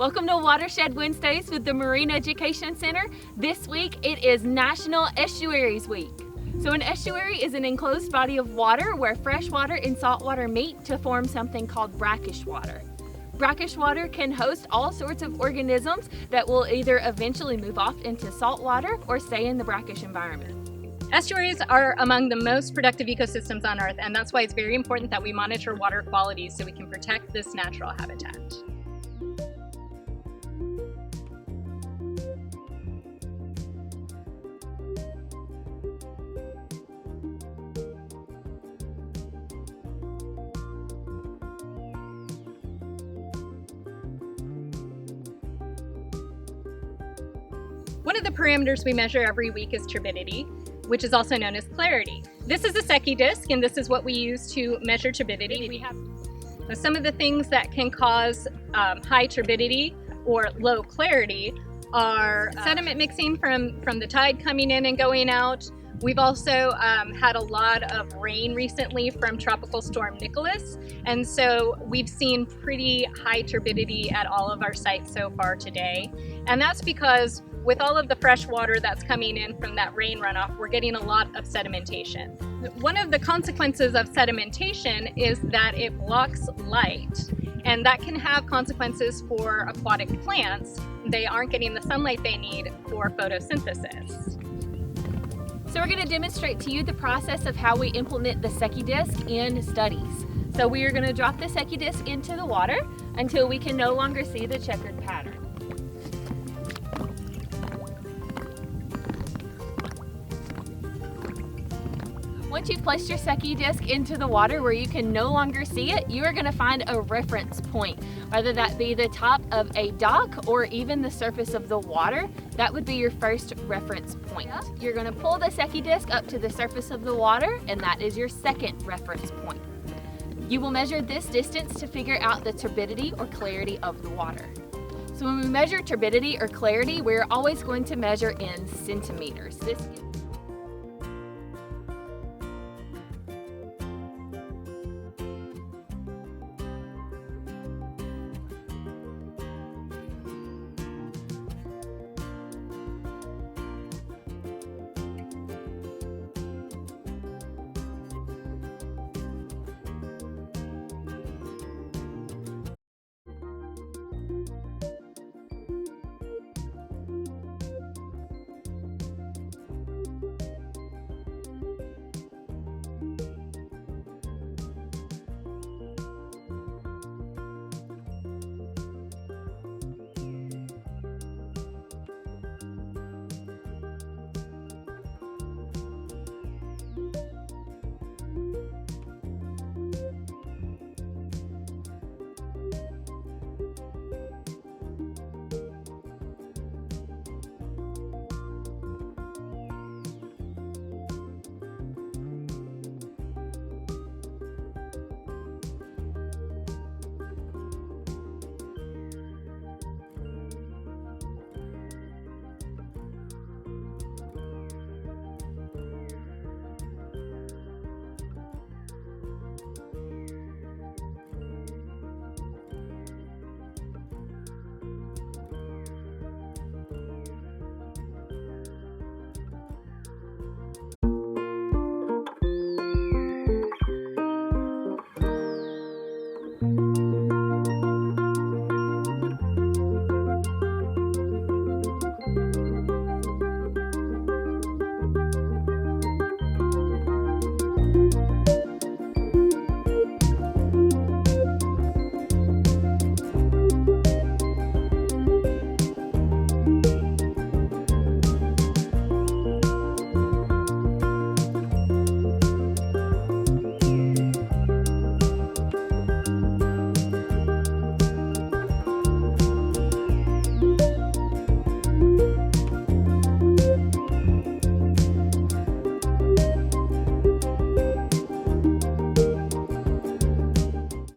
Welcome to Watershed Wednesdays with the Marine Education Center. This week it is National Estuaries Week. So an estuary is an enclosed body of water where fresh water and salt water meet to form something called brackish water. Brackish water can host all sorts of organisms that will either eventually move off into salt water or stay in the brackish environment. Estuaries are among the most productive ecosystems on Earth, and that's why it's very important that we monitor water quality so we can protect this natural habitat. One of the parameters we measure every week is turbidity, which is also known as clarity. This is a Secchi disc, and this is what we use to measure turbidity. We have some of the things that can cause high turbidity or low clarity are sediment mixing from the tide coming in and going out. We've also had a lot of rain recently from Tropical Storm Nicholas, and so we've seen pretty high turbidity at all of our sites so far today. And that's because with all of the fresh water that's coming in from that rain runoff, we're getting a lot of sedimentation. One of the consequences of sedimentation is that it blocks light, and that can have consequences for aquatic plants. They aren't getting the sunlight they need for photosynthesis. So we're going to demonstrate to you the process of how we implement the Secchi disc in studies. So we are going to drop the Secchi disc into the water until we can no longer see the checkered pattern. Once you've placed your Secchi disc into the water where you can no longer see it, you are going to find a reference point, whether that be the top of a dock or even the surface of the water. That would be your first reference point. You're going to pull the Secchi disc up to the surface of the water, and that is your second reference point. You will measure this distance to figure out the turbidity or clarity of the water. So when we measure turbidity or clarity, we're always going to measure in centimeters. This